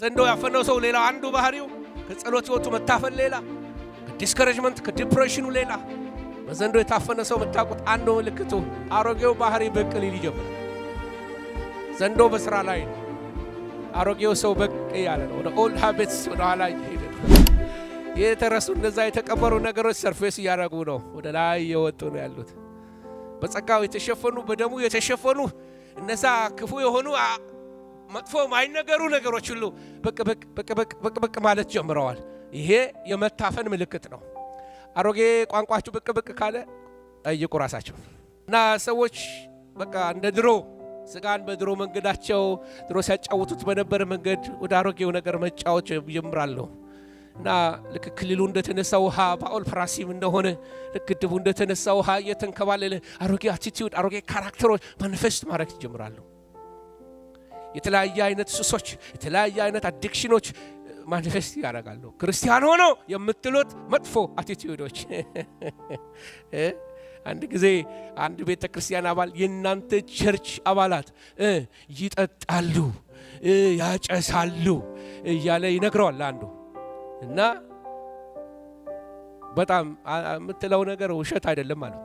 ዘንዶ ያፈነው ሰው ሌላ አንዱ ባህሪው ከጸሎት ህይወቱ መታፈን ሌላ፣ ከዲስከሬጅመንት ከዲፕሬሽኑ ሌላ። በዘንዶ የታፈነ ሰው መታቆት አንዱ ምልክቱ አሮጌው ባህሪ ብቅ ሊል ይጀምራል። ዘንዶ በስራ ላይ ነው። አሮጌው ሰው በቅ ያለ ነው። ወደ ኦልድ ሃቢትስ ወደ ኋላ ይሄድ። የተረሱ እነዛ የተቀበሩ ነገሮች ሰርፌስ እያደረጉ ነው፣ ወደ ላይ እየወጡ ነው ያሉት። በጸጋው የተሸፈኑ በደሙ የተሸፈኑ እነዛ ክፉ የሆኑ መጥፎ ማይነገሩ ነገሮች ሁሉ በቅ ማለት ጀምረዋል። ይሄ የመታፈን ምልክት ነው። አሮጌ ቋንቋችሁ በቅ ካለ ጠይቁ ራሳችሁ። እና ሰዎች በቃ እንደ ድሮ ስጋን በድሮ መንገዳቸው ድሮ ሲያጫውቱት በነበረ መንገድ ወደ አሮጌው ነገር መጫወት ይጀምራሉ። እና ልክ ክልሉ እንደተነሳ ውሃ ባኦል ፕራሲም እንደሆነ ልክ ግድቡ እንደተነሳ ውሃ እየተንከባለለ አሮጌ አቲቲዩድ አሮጌ ካራክተሮች ማኒፌስት ማድረግ ይጀምራሉ። የተለያየ አይነት ሱሶች የተለያየ አይነት አዲክሽኖች ማኒፌስት ያደርጋሉ። ክርስቲያን ሆኖ የምትሉት መጥፎ አቲቲዩዶች አንድ ጊዜ አንድ ቤተ ክርስቲያን አባል የናንተ ቸርች አባላት ይጠጣሉ ያጨሳሉ እያለ ይነግረዋል አንዱ። እና በጣም የምትለው ነገር ውሸት አይደለም አለው።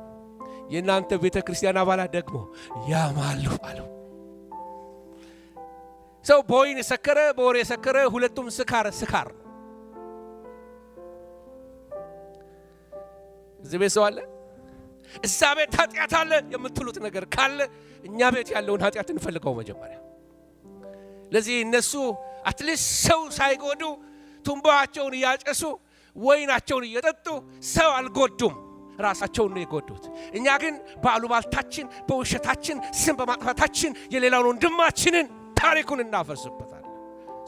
የናንተ ቤተ ክርስቲያን አባላት ደግሞ ያማሉ አለው። ሰው በወይን የሰከረ በወሬ የሰከረ ሁለቱም ስካር እዚህ ቤት ሰው አለ፣ እዛ ቤት ኃጢአት አለ የምትሉት ነገር ካለ እኛ ቤት ያለውን ኃጢአት እንፈልገው መጀመሪያ። ለዚህ እነሱ አትሊስት ሰው ሳይጎዱ ቱንባቸውን እያጨሱ ወይናቸውን እየጠጡ ሰው አልጎዱም፣ ራሳቸውን ነው የጎዱት። እኛ ግን በአሉባልታችን በውሸታችን ስም በማጥፋታችን የሌላውን ወንድማችንን ታሪኩን እናፈርስበታለን፣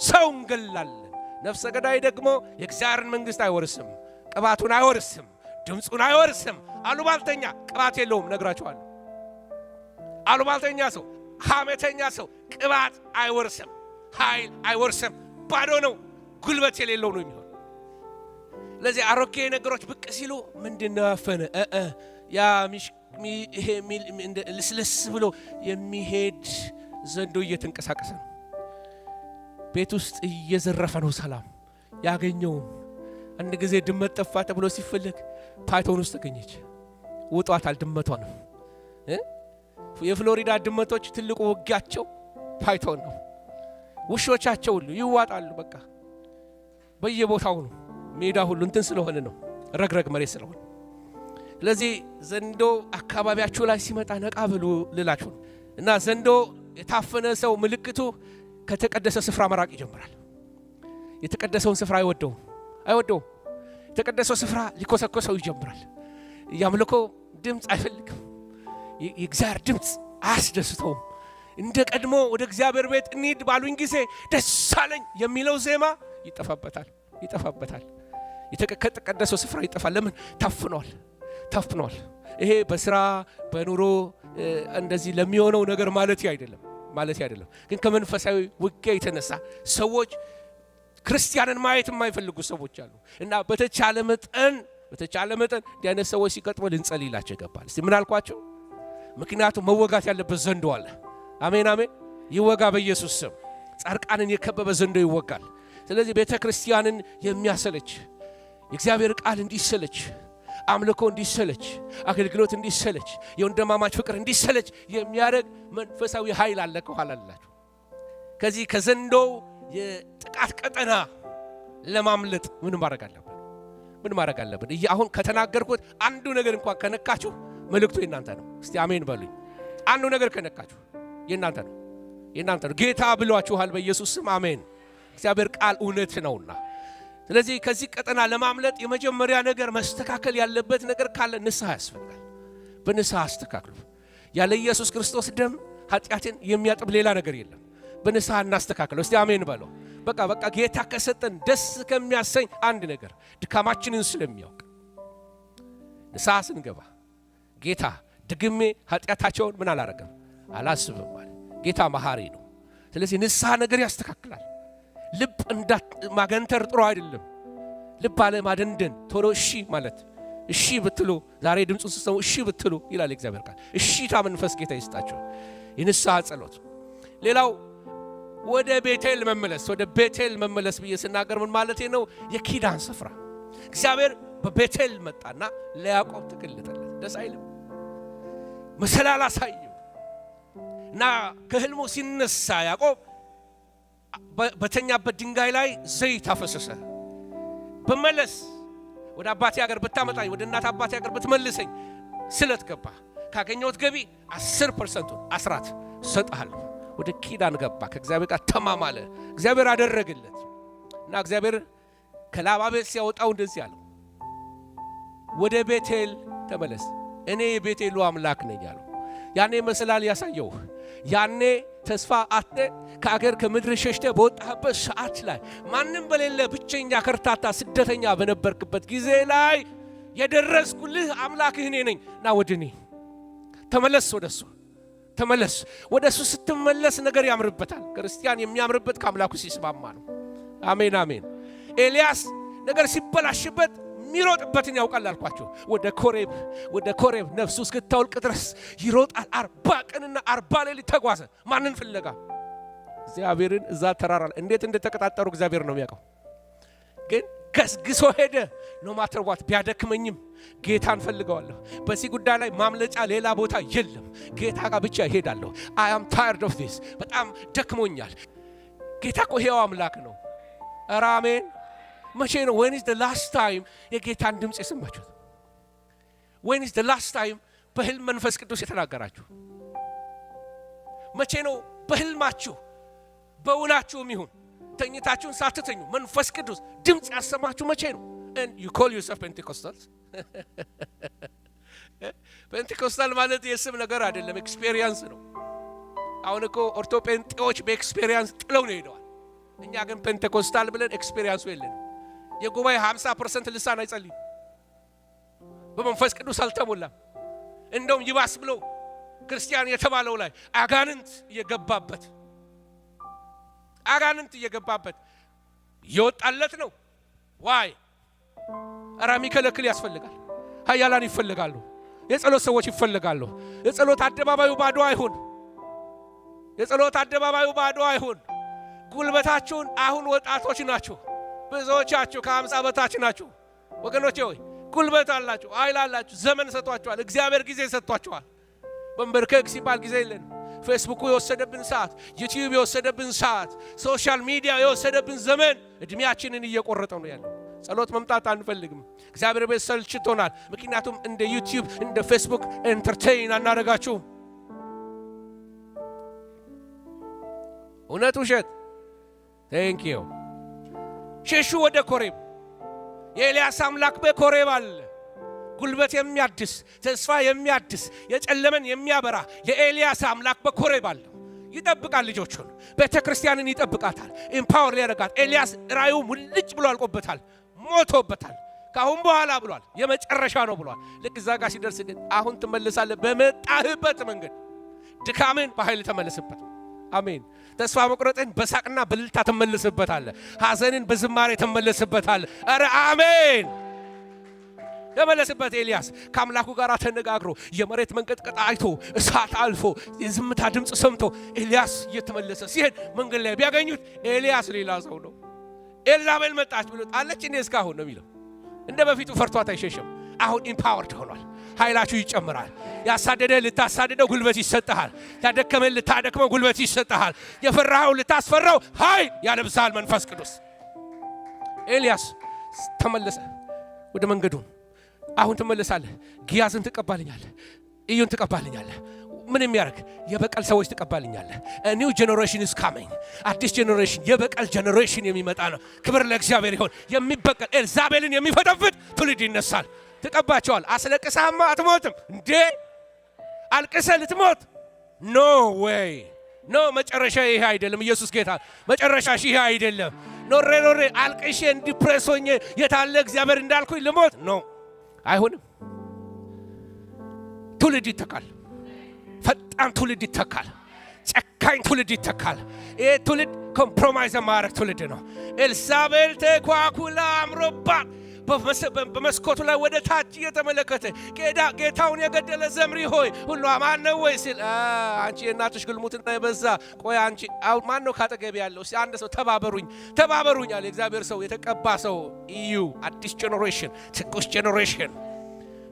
ሰው እንገላለን። ነፍሰ ገዳይ ደግሞ የእግዚአብሔርን መንግሥት አይወርስም፣ ቅባቱን አይወርስም፣ ድምፁን አይወርስም። አሉባልተኛ ቅባት የለውም፣ ነግራችኋለሁ። አሉባልተኛ ሰው ሐሜተኛ ሰው ቅባት አይወርስም፣ ኃይል አይወርስም፣ ባዶ ነው፣ ጉልበት የሌለው ነው የሚሆን። ለዚህ አሮጌ ነገሮች ብቅ ሲሉ ምንድነው ያፈነ ያ ይሄ ልስልስ ብሎ የሚሄድ ዘንዶ እየተንቀሳቀሰ ነው። ቤት ውስጥ እየዘረፈ ነው ሰላም ያገኘውን። አንድ ጊዜ ድመት ጠፋ ተብሎ ሲፈልግ ፓይቶን ውስጥ ተገኘች። ውጧታል ድመቷን። የፍሎሪዳ ድመቶች ትልቁ ውጊያቸው ፓይቶን ነው። ውሾቻቸው ሁሉ ይዋጣሉ። በቃ በየቦታው ነው። ሜዳ ሁሉ እንትን ስለሆነ ነው፣ ረግረግ መሬት ስለሆነ። ስለዚህ ዘንዶ አካባቢያችሁ ላይ ሲመጣ ነቃ ብሉ ልላችሁ ነው። እና ዘንዶ የታፈነ ሰው ምልክቱ ከተቀደሰ ስፍራ መራቅ ይጀምራል። የተቀደሰውን ስፍራ አይወደውም። የተቀደሰው ስፍራ ሊኮሰኮሰው ይጀምራል። ያምልኮ ድምፅ አይፈልግም። የእግዚአብሔር ድምፅ አያስደስተውም። እንደ ቀድሞ ወደ እግዚአብሔር ቤት እንሂድ ባሉኝ ጊዜ ደስ አለኝ የሚለው ዜማ ይጠፋበታል። የተቀደሰው ስፍራ ይጠፋል። ለምን? ታፍኗል። ይሄ በስራ በኑሮ እንደዚህ ለሚሆነው ነገር ማለት አይደለም። ግን ከመንፈሳዊ ውጊያ የተነሳ ሰዎች ክርስቲያንን ማየት የማይፈልጉ ሰዎች አሉ። እና በተቻለ መጠን እንዲህ አይነት ሰዎች ሲቀጥሙ ልንጸልይላቸው ይገባል። እስቲ ምን አልኳቸው? ምክንያቱም መወጋት ያለበት ዘንዶ አለ። አሜን። ይወጋ በኢየሱስ ስም። ጻድቃንን የከበበ ዘንዶ ይወጋል። ስለዚህ ቤተ ክርስቲያንን የሚያሰለች የእግዚአብሔር ቃል እንዲሰለች፣ አምልኮ እንዲሰለች፣ አገልግሎት እንዲሰለች፣ የወንድማማች ፍቅር እንዲሰለች የሚያደርግ መንፈሳዊ ኃይል አለ ከኋላ አላችሁ። ከዚህ ከዘንዶው የጥቃት ቀጠና ለማምለጥ ምን ማድረግ አለብን? አሁን ከተናገርኩት አንዱ ነገር እንኳን ከነካችሁ መልእክቱ የናንተ ነው። እስቲ አሜን በሉኝ። አንዱ ነገር ከነካችሁ የናንተ ነው። ጌታ ብሏችኋል በኢየሱስ ስም አሜን። እግዚአብሔር ቃል እውነት ነውና፣ ስለዚህ ከዚህ ቀጠና ለማምለጥ የመጀመሪያ ነገር መስተካከል ያለበት ነገር ካለ ንስሐ ያስፈልጋል። በንስሐ አስተካክሉ። ያለ ኢየሱስ ክርስቶስ ደም ኃጢአትን የሚያጥብ ሌላ ነገር የለም። በንስሐ እናስተካክለው። እስቲ አሜን በለው። በቃ ጌታ ከሰጠን ደስ ከሚያሰኝ አንድ ነገር ድካማችንን ስለሚያውቅ ንስሐ ስንገባ ጌታ ድግሜ ኃጢአታቸውን ምን አላረገም አላስብም ማለት። ጌታ መሐሪ ነው። ስለዚህ ንስሐ ነገር ያስተካክላል። ልብ ማገንተር ጥሩ አይደለም። ልብ አለ ማደንደን ቶሎ እሺ ማለት። እሺ ብትሉ ዛሬ ድምፁን ስትሰሙ እሺ ብትሉ ይላል እግዚአብሔር ቃል። እሺታ መንፈስ ጌታ ይስጣችሁ። የንስሐ ጸሎት። ሌላው ወደ ቤቴል መመለስ ብዬ ስናገር ምን ማለቴ ነው? የኪዳን ስፍራ እግዚአብሔር በቤቴል መጣና ለያዕቆብ ተገለጠለት። ደስ አይልም? መሰላል አሳየው እና ከህልሙ ሲነሳ ያዕቆብ በተኛበት ድንጋይ ላይ ዘይት አፈሰሰ። በመለስ ወደ አባቴ ሀገር ብታመጣኝ፣ ወደ እናት አባቴ ሀገር ብትመልሰኝ ስለት ገባ። ካገኘሁት ገቢ 10% አስራት ሰጣለሁ። ወደ ኪዳን ገባ። ከእግዚአብሔር ጋር ተማማለ። እግዚአብሔር አደረገለት እና እግዚአብሔር ከላባ ቤት ሲያወጣው እንደዚህ አለው፣ ወደ ቤቴል ተመለስ፣ እኔ የቤቴሉ አምላክ ነኝ አለው። ያኔ መሰላል ያሳየው፣ ያኔ ተስፋ አጥተ ከአገር ከምድር ሸሽተ በወጣህበት ሰዓት ላይ ማንም በሌለ ብቸኛ ከርታታ ስደተኛ በነበርክበት ጊዜ ላይ የደረስኩልህ አምላክህ እኔ ነኝ እና ወደኔ ተመለስ። ወደሱ ስትመለስ ነገር ያምርበታል። ክርስቲያን የሚያምርበት ከአምላኩ ሲስማማ ነው። አሜን አሜን። ኤልያስ ነገር ሲበላሽበት የሚሮጥበትን ያውቃል አልኳቸው። ወደ ኮሬብ ነፍሱ እስክታወልቅ ድረስ ይሮጣል። 40 ቀንና 40 ሌሊት ተጓዘ። ማንን ፍለጋ? እግዚአብሔርን። እዛ ተራራ ላይ እንዴት እንደተቀጣጠሩ እግዚአብሔር ነው የሚያውቀው። ግን ገስግሶ ሄደ። ኖ ማተር ዋት ቢያደክመኝም ጌታን ፈልገዋለሁ። በዚህ ጉዳይ ላይ ማምለጫ ሌላ ቦታ የለም። ጌታ ጋር ብቻ እሄዳለሁ። I am tired of this። በጣም ደክሞኛል። ጌታ እኮ ሕያው አምላክ ነው። ኧረ አሜን። መቼ ነው when is the last time የጌታን ድምፅ የሰማችሁት? when is the last time በህልም መንፈስ ቅዱስ የተናገራችሁ? መቼ ነው በህልማችሁ በእውናችሁም ይሁን ተኝታችሁን ሳትተኙ መንፈስ ቅዱስ ድምፅ ያሰማችሁ መቼ ነው? and you call yourself Pentecostals? ፔንቴኮስታል ማለት የስም ነገር አይደለም፣ ኤክስፔሪየንስ ነው። አሁን እኮ ኦርቶ ጴንጤዎች በኤክስፔሪየንስ ጥለው ነው ሄደዋል። እኛ ግን ፔንቴኮስታል ብለን ኤክስፔሪየንሱ የለንም። የጉባኤ 50% ልሳን አይጸልይም። በመንፈስ ቅዱስ አልተሞላም። እንደውም ይባስ ብሎ ክርስቲያን የተባለው ላይ አጋንንት እየገባበት ይወጣለት ነው። ዋይ አራሚ ከለክል ያስፈልጋል። ኃያላን ይፈልጋሉ። የጸሎት ሰዎች ይፈልጋሉ። የጸሎት አደባባዩ ባዶ አይሁን። ጉልበታችሁን አሁን ወጣቶች ናችሁ። ብዙዎቻችሁ ከ50 በታች ናችሁ። ወገኖቼ ሆይ ጉልበት አላችሁ፣ ኃይል አላችሁ። ዘመን ሰጥቷችኋል። እግዚአብሔር ጊዜ ሰጥቷችኋል። በንበርከክ ሲባል ጊዜ የለንም። ፌስቡክ የወሰደብን ሰዓት፣ ዩቲዩብ የወሰደብን ሰዓት፣ ሶሻል ሚዲያ የወሰደብን ዘመን እድሜያችንን እየቆረጠው ነው ያለው። ጸሎት መምጣት አንፈልግም። እግዚአብሔር ቤት ሰልችቶናል። ምክንያቱም እንደ ዩቲዩብ እንደ ፌስቡክ ኤንተርቴይን አናደርጋችሁም። እውነት ውሸት? ቴንክ ዩ። ሸሹ ወደ ኮሬብ። የኤልያስ አምላክ በኮሬብ አለ። ጉልበት የሚያድስ ተስፋ የሚያድስ የጨለመን የሚያበራ የኤልያስ አምላክ በኮሬብ አለ። ይጠብቃል ልጆቹን። ቤተ ክርስቲያንን ይጠብቃታል። ኢምፓወር ሊያደርጋት። ኤልያስ ራዩ ሙልጭ ብሎ አልቆበታል፣ ሞቶበታል። ካሁን በኋላ ብሏል የመጨረሻ ነው ብሏል። ልክ እዛ ጋር ሲደርስ ግን አሁን ትመለሳለህ፣ በመጣህበት መንገድ ድካምን በኃይል ተመለስበት። አሜን። ተስፋ መቁረጥን በሳቅና በልልታ ተመለስበታለህ። ሐዘንን በዝማሬ ተመለስበታለህ። ኧረ አሜን። ተመለስበት። ኤልያስ ከአምላኩ ጋር ተነጋግሮ የመሬት መንቀጥቀጥ አይቶ እሳት አልፎ የዝምታ ድምፅ ሰምቶ ኤልያስ እየተመለሰ ሲሄድ መንገድ ላይ ቢያገኙት ኤልያስ ሌላ ሰው ነው። ኤልዛቤል መጣች ብሎ አለች እንዴ እስካሁን ነው የሚለው። እንደ በፊቱ ፈርቷት አይሸሽም። አሁን ኢምፓወርድ ሆኗል። ኃይላችሁ ይጨምራል። ያሳደደህ ልታሳደደው ጉልበት ይሰጥሃል። ያደከመህ ልታደክመው ጉልበት ይሰጥሃል። የፈራኸው ልታስፈራው ኃይል ያለብሳል መንፈስ ቅዱስ። ኤልያስ ተመለሰ ወደ መንገዱ። አሁን ትመለሳለህ። ጊያዝን ትቀባልኛለህ፣ ኢዩን ትቀባልኛለህ። ምን የሚያደርግ የበቀል ሰዎች ትቀባልኛለህ። ኒው ጄኔሬሽን ኢዝ ካሚንግ። አዲስ ጄኔሬሽን፣ የበቀል ጄኔሬሽን የሚመጣ ነው። ክብር ለእግዚአብሔር ይሁን። የሚበቀል ኤልዛቤልን የሚፈተፍት ትውልድ ይነሳል። ትቀባቸዋል። አስለቅሰህማ አትሞትም እንዴ? አልቅሰህ ልትሞት? ኖ ዌይ ኖ። መጨረሻ ይሄ አይደለም። ኢየሱስ ጌታ። መጨረሻ ይሄ አይደለም። ኖሬ አልቅሼ ዲፕሬስ ሆኜ የታለ እግዚአብሔር እንዳልኩኝ ልሞት? ኖ አይሆንም። ትውልድ ይተካል። ፈጣን ትውልድ ይተካል። ጨካኝ ትውልድ ይተካል። ይሄ ትውልድ ኮምፕሮማይዝ ማድረግ ትውልድ ነው። ኤልዛቤል ተኳኩላ አምሮባት በመስኮቱ ላይ ወደ ታች እየተመለከተ ጌታውን የገደለ ዘምሪ ሆይ ሁሉ ማን ነው ወይ ሲል አንቺ የእናትሽ ግልሙትና የበዛ ቆይ አንቺ ማን ነው ካጠገቤ ያለው አንድ ሰው ተባበሩኝ አለ እግዚአብሔር ሰው የተቀባ ሰው እዩ አዲስ ጄኔሬሽን ትኩስ ጄኔሬሽን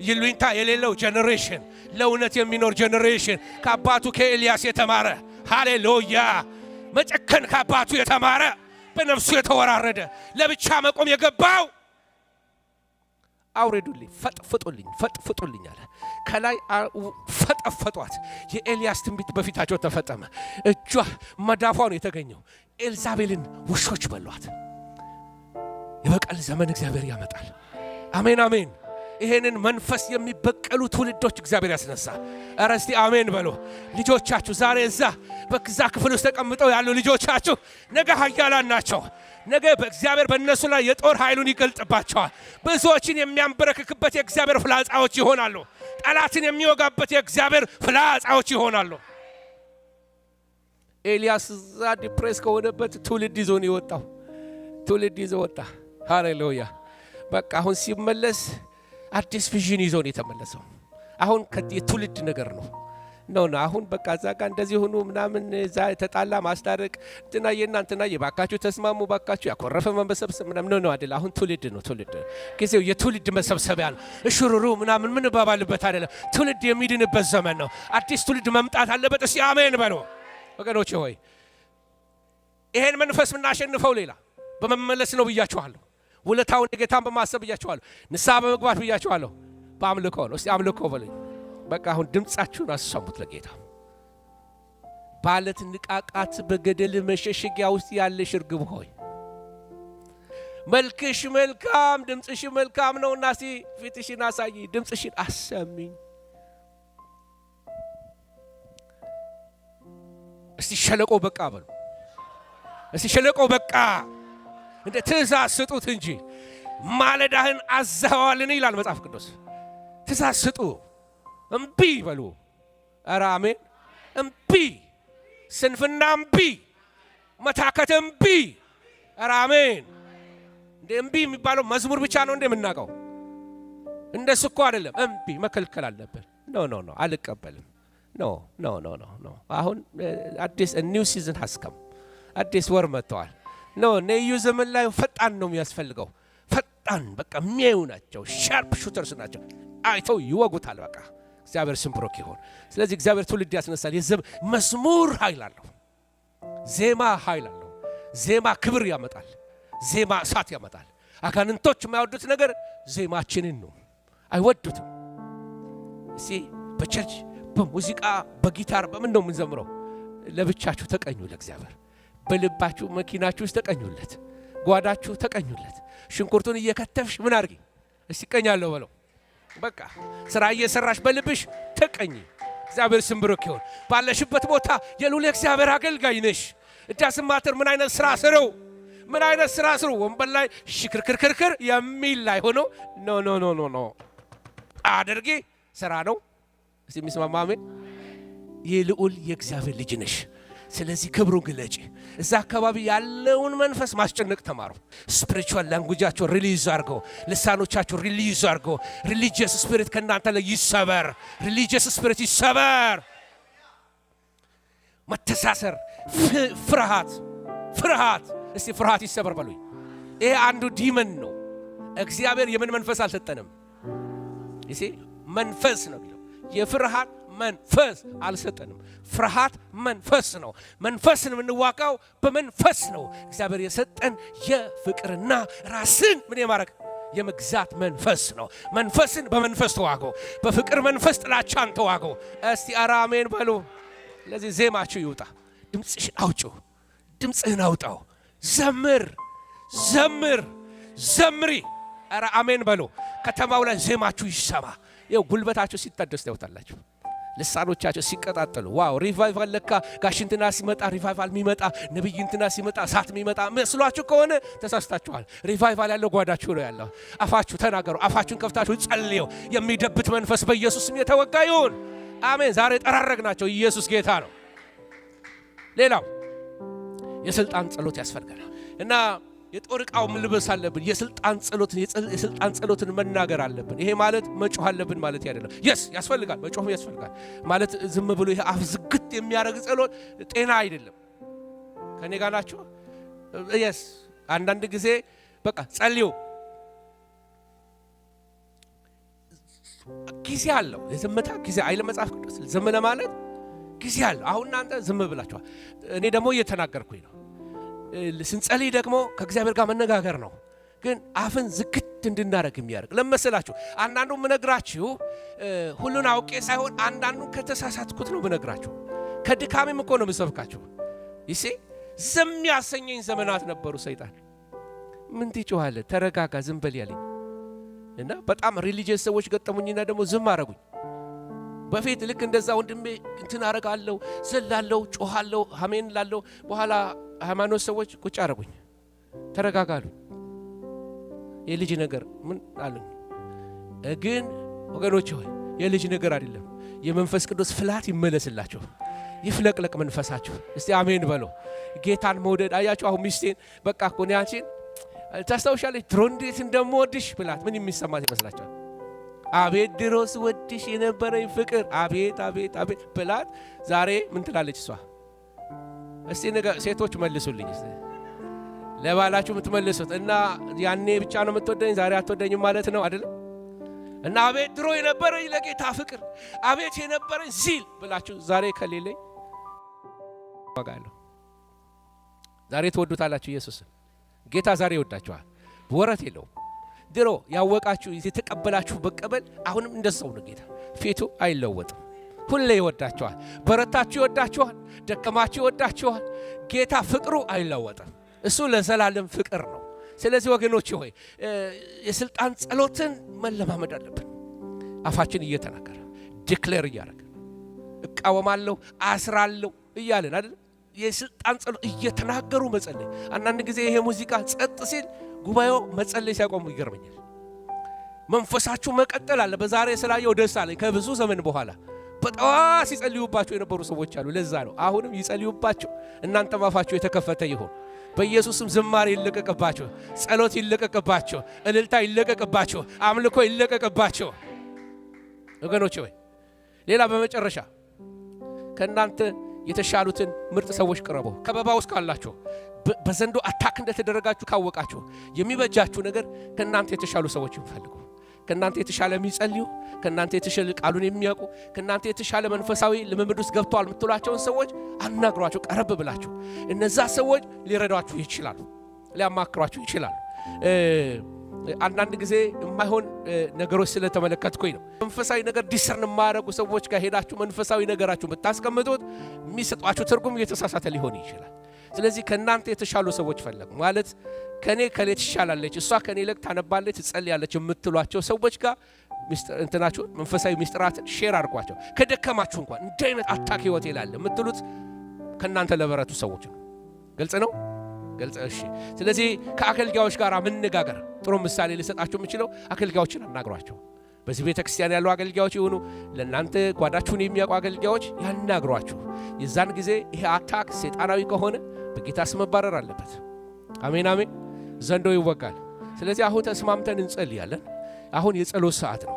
ይሉኝታ የሌለው ጄኔሬሽን ለእውነት የሚኖር ጄኔሬሽን ከአባቱ ከኤልያስ የተማረ ሃሌሉያ መጨከን ከአባቱ የተማረ በነፍሱ የተወራረደ ለብቻ መቆም የገባው አውሬዱልኝ ፈጥፍጡልኝ አለ ከላይ ፈጠፈጧት የኤልያስ ትንቢት በፊታቸው ተፈጸመ እጇ መዳፏ ነው የተገኘው ኤልዛቤልን ውሾች በሏት የበቀል ዘመን እግዚአብሔር ያመጣል አሜን አሜን ይሄንን መንፈስ የሚበቀሉ ትውልዶች እግዚአብሔር ያስነሳ ኧረ እስቲ አሜን በሉ ልጆቻችሁ ዛሬ እዛ በዛ ክፍል ውስጥ ተቀምጠው ያሉ ልጆቻችሁ ነገ ኃያላን ናቸው ነገ በእግዚአብሔር በእነሱ ላይ የጦር ኃይሉን ይገልጥባቸዋል ብዙዎችን የሚያንበረክክበት የእግዚአብሔር ፍላጻዎች ይሆናሉ ጠላትን የሚወጋበት የእግዚአብሔር ፍላጻዎች ይሆናሉ ኤልያስ እዛ ዲፕሬስ ከሆነበት ትውልድ ይዞ ነው የወጣው ትውልድ ይዞ ወጣ ሃሌሉያ በቃ አሁን ሲመለስ አዲስ ቪዥን ይዞ ነው የተመለሰው አሁን የትውልድ ነገር ነው አሁን በቃ ዛጋ እንደዚህ ሆኖ ምናምን ዛ ተጣላ ማስታረቅ እንትና የባካችሁ ተስማሙ ባካችሁ ያኮረፈ መንበሰብሰብ ምናምን ነው አይደል አሁን ትውልድ ነው ትውልድ ጊዜው የትውልድ መሰብሰቢያ ነው እሽሩሩ ምናምን ምን ባባልበት አይደለም ትውልድ የሚድንበት ዘመን ነው አዲስ ትውልድ መምጣት አለበት እስቲ አሜን በሉ ወገኖቼ ሆይ ይሄን መንፈስ ምናሸንፈው ሌላ በመመለስ ነው ብያችኋለሁ ውለታውን የጌታን በማሰብ ብያችኋለሁ ንስሐ በመግባት ብያችኋለሁ በአምልኮ ነው እስቲ አምልኮ በሉኝ በቃ አሁን ድምጻችሁን አሰሙት ለጌታ ባለት ንቃቃት በገደል መሸሸጊያ ውስጥ ያለሽ እርግብ ሆይ መልክሽ መልካም ድምጽሽ መልካም ነውና እስቲ ፊትሽን አሳይ ድምጽሽን አሰሚኝ እስቲ ሸለቆ በቃ በሉ እስቲ ሸለቆ በቃ እንደ ትእዛዝ ስጡት እንጂ ማለዳህን አዘዋልን ይላል መጽሐፍ ቅዱስ ትእዛዝ ስጡ እምቢ በሉ ኧረ አሜን እምቢ ስንፍና እምቢ መታከት እምቢ ኧረ አሜን እንደ እምቢ የሚባለው መዝሙር ብቻ ነው እንደምናውቀው እንደሱ እኮ አይደለም እምቢ መከልከል አለብን ኖ አልቀበልም ኖ አሁን አዲስ ኒው ሲዝን ሀስከም አዲስ ወር መጥተዋል ነዩ ዘመን ላይ ፈጣን ነው የሚያስፈልገው ፈጣን በቃ የሚያዩ ናቸው ሻርፕ ሹተርስ ናቸው አይተው ይወጉታል በቃ እግዚአብሔር ስም ብሩክ ይሁን ስለዚህ እግዚአብሔር ትውልድ ያስነሳል መዝሙር ኃይል አለው ዜማ ኃይል አለው ዜማ ክብር ያመጣል ዜማ እሳት ያመጣል አጋንንቶች የማይወዱት ነገር ዜማችንን ነው አይወዱትም እሺ በቸርች በሙዚቃ በጊታር በምን ነው የምንዘምረው ለብቻችሁ ተቀኙ ለእግዚአብሔር በልባችሁ መኪናችሁ ውስጥ ተቀኙለት ጓዳችሁ ተቀኙለት ሽንኩርቱን እየከተፍሽ ምን አርጊ እስቲ ቀኛለሁ በለው በቃ ስራ እየሰራሽ በልብሽ ተቀኝ እግዚአብሔር ስም ብሩክ ይሁን ባለሽበት ቦታ የልዑል እግዚአብሔር አገልጋይ ነሽ እዳስማተር ምን አይነት ስራ ስሩ ወንበል ላይ ሽክርክርክር የሚል ላይ ሆኖ ኖ አድርጊ ስራ ነው እስቲ የሚስማማ አሜን የልዑል የእግዚአብሔር ልጅ ነሽ ስለዚህ ክብሩን ግለጪ እዛ አካባቢ ያለውን መንፈስ ማስጨነቅ ተማሩ ስፒሪቹዋል ላንጉጃቸው ሪሊዝ አድርገው ልሳኖቻቸው ሪሊዝ አድርገው ሪሊጂየስ ስፒሪት ከእናንተ ላይ ይሰበር ሪሊጂየስ ስፒሪት ይሰበር መተሳሰር ፍርሃት እስቲ ፍርሃት ይሰበር በሉኝ ይሄ አንዱ ዲመን ነው እግዚአብሔር የምን መንፈስ አልሰጠንም ይሄ መንፈስ ነው የፍርሃት መንፈስ አልሰጠንም ፍርሃት መንፈስ ነው መንፈስን የምንዋጋው በመንፈስ ነው እግዚአብሔር የሰጠን የፍቅርና ራስን ምን የማረግ የመግዛት መንፈስ ነው መንፈስን በመንፈስ ተዋገው በፍቅር መንፈስ ጥላቻን ተዋገው እስቲ አራሜን በሉ ለዚህ ዜማችሁ ይውጣ ድምጽሽን አውጪው ድምጽህን አውጣው ዘምሪ አራ አሜን በሉ ከተማው ላይ ዜማችሁ ይሰማ ይው ጉልበታችሁ ሲታደስ ታውታላችሁ ልሳኖቻቸው ሲቀጣጠሉ ዋው ሪቫይቫል ለካ ጋሽንትና ሲመጣ ሪቫይቫል የሚመጣ ነብይንትና ሲመጣ ሳት የሚመጣ መስሏችሁ ከሆነ ተሳስታችኋል ሪቫይቫል ያለው ጓዳችሁ ነው ያለው አፋችሁ ተናገሩ አፋችሁን ከፍታችሁ ጸልዩ የሚደብት መንፈስ በኢየሱስ ስም የተወጋ ይሁን አሜን ዛሬ ጠራረግናቸው ኢየሱስ ጌታ ነው ሌላው የስልጣን ጸሎት ያስፈልጋል እና የጦር ዕቃው መልበስ አለብን። የስልጣን ጸሎትን መናገር አለብን። ይሄ ማለት መጮህ አለብን ማለት አይደለም። ያስፈልጋል፣ መጮህ ያስፈልጋል ማለት ዝም ብሎ ይሄ አፍ ዝግት የሚያደርግ ጸሎት ጤና አይደለም። ከኔ ጋር ናችሁ? አንዳንድ ጊዜ በቃ ጸልዩ ጊዜ አለው። የዝምታ ጊዜ አይለ መጽሐፍ ቅዱስ ዝም ለማለት ጊዜ አለው። አሁን እናንተ ዝም ብላችኋል፣ እኔ ደግሞ እየተናገርኩኝ ነው። ስንጸልይ ደግሞ ከእግዚአብሔር ጋር መነጋገር ነው። ግን አፍን ዝግት እንድናደርግ የሚያደርግ ለመሰላችሁ አንዳንዱ ምነግራችሁ ሁሉን አውቄ ሳይሆን አንዳንዱን ከተሳሳትኩት ነው ምነግራችሁ። ከድካሜም እኮ ነው ምሰብካችሁ። ይሲ ዝም ያሰኘኝ ዘመናት ነበሩ። ሰይጣን ምን ትጮኻለህ? ተረጋጋ፣ ዝም በል ያለኝ እና በጣም ሪሊጂየስ ሰዎች ገጠሙኝና ደግሞ ዝም አረጉኝ። በፊት ልክ እንደዛ ወንድሜ እንትን አረጋለሁ፣ ዘላለሁ፣ ጮኻለሁ፣ አሜን ላለሁ። በኋላ ሃይማኖት ሰዎች ቁጭ አረጉኝ። ተረጋጋሉ። የልጅ ነገር ምን አሉኝ? ግን ወገኖች ሆይ የልጅ ነገር አይደለም። የመንፈስ ቅዱስ ፍላት ይመለስላችሁ፣ ይፍለቅለቅ መንፈሳችሁ። እስቲ አሜን በሉ። ጌታን መውደድ አያችሁ። አሁን ሚስቴን በቃ እኮ ነው አንቺን ታስታውሻለች ድሮ እንዴት እንደምወድሽ ብላት ምን የሚሰማት ይመስላችኋል? አቤት ድሮስ ወድሽ የነበረኝ ፍቅር አቤት አቤት አቤት ብላት ዛሬ ምን ትላለች እሷ? እስቲ ሴቶች መልሱልኝ እስቲ ለባላችሁ የምትመልሱት እና ያኔ ብቻ ነው የምትወደኝ ዛሬ አትወደኝም ማለት ነው አይደለም? እና አቤት ድሮ የነበረኝ ለጌታ ፍቅር አቤት የነበረኝ ሲል ብላችሁ ዛሬ ከሌለኝ ዋጋለሁ። ዛሬ ትወዱታላችሁ ኢየሱስን። ጌታ ዛሬ ይወዳችኋል፣ ወረት የለውም። ድሮ ያወቃችሁ የተቀበላችሁ በቀበል አሁንም እንደዛው ነው። ጌታ ፊቱ አይለወጥም፣ ሁሌ ይወዳችኋል። በረታችሁ ይወዳችኋል፣ ደከማችሁ ይወዳችኋል። ጌታ ፍቅሩ አይለወጥም፣ እሱ ለዘላለም ፍቅር ነው። ስለዚህ ወገኖች ሆይ የስልጣን ጸሎትን መለማመድ አለብን። አፋችን እየተናገረ ዲክሌር እያደረገ እቃወማለሁ፣ አስራለሁ እያለን አይደል? የስልጣን ጸሎት እየተናገሩ መጸለይ። አንዳንድ ጊዜ ይሄ ሙዚቃ ጸጥ ሲል ጉባኤው መጸለይ ሲያቆሙ ይገርመኛል። መንፈሳችሁ መቀጠል አለ። በዛሬ ስላየው ደስ አለኝ። ከብዙ ዘመን በኋላ በጠዋት ሲጸልዩባቸው የነበሩ ሰዎች አሉ። ለዛ ነው አሁንም ይጸልዩባቸው። እናንተም አፋችሁ የተከፈተ ይሁን። በኢየሱስም ዝማሬ ይለቀቅባቸው፣ ጸሎት ይለቀቅባቸው፣ እልልታ ይለቀቅባቸው፣ አምልኮ ይለቀቅባቸው። ወገኖች ሆይ ሌላ በመጨረሻ ከእናንተ የተሻሉትን ምርጥ ሰዎች ቅረቡ። ከበባ ውስጥ ካላችሁ በዘንዶ አታክ እንደተደረጋችሁ ካወቃችሁ የሚበጃችሁ ነገር ከእናንተ የተሻሉ ሰዎች ይፈልጉ። ከእናንተ የተሻለ የሚጸልዩ፣ ከእናንተ የተሻለ ቃሉን የሚያውቁ፣ ከእናንተ የተሻለ መንፈሳዊ ልምምድ ውስጥ ገብተዋል የምትሏቸውን ሰዎች አናግሯቸው። ቀረብ ብላችሁ እነዛ ሰዎች ሊረዷችሁ ይችላሉ፣ ሊያማክሯችሁ ይችላሉ። አንዳንድ ጊዜ የማይሆን ነገሮች ስለተመለከትኩኝ ነው። መንፈሳዊ ነገር ዲሰርን የማያደርጉ ሰዎች ጋር ሄዳችሁ መንፈሳዊ ነገራችሁ ብታስቀምጡት የሚሰጧችሁ ትርጉም እየተሳሳተ ሊሆን ይችላል። ስለዚህ ከእናንተ የተሻሉ ሰዎች ፈለጉ ማለት ከኔ ትሻላለች፣ እሷ ከኔ ለቅ ታነባለች፣ ትጸልያለች የምትሏቸው ሰዎች ጋር እንትናችሁ መንፈሳዊ ሚስጥራትን ሼር አድርጓቸው። ከደከማችሁ እንኳን እንደ አይነት አታክ ህይወት ይላል የምትሉት ከእናንተ ለበረቱ ሰዎች ነው። ግልጽ ነው? ግልጽ። እሺ። ስለዚህ ከአገልጋዮች ጋር መነጋገር ጥሩ ምሳሌ ልሰጣችሁ የምችለው አገልጋዮችን አናግሯቸው። በዚህ ቤተ ክርስቲያን ያሉ አገልጋዮች ይሁኑ ለእናንተ ጓዳችሁን የሚያውቁ አገልጋዮች ያናግሯችሁ። የዛን ጊዜ ይሄ አታክ ሰይጣናዊ ከሆነ በጌታ ስም መባረር አለበት። አሜን አሜን። ዘንዶ ይወጋል። ስለዚህ አሁን ተስማምተን እንጸልያለን። አሁን የጸሎት ሰዓት ነው።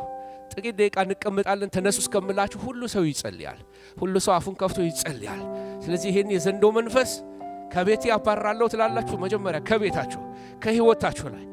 ጥቂት ደቂቃ እንቀመጣለን። ተነሱ እስከምላችሁ ሁሉ ሰው ይጸልያል። ሁሉ ሰው አፉን ከፍቶ ይጸልያል። ስለዚህ ይሄን የዘንዶ መንፈስ ከቤት ያባራለሁ ትላላችሁ። መጀመሪያ ከቤታችሁ ከህይወታችሁ ላይ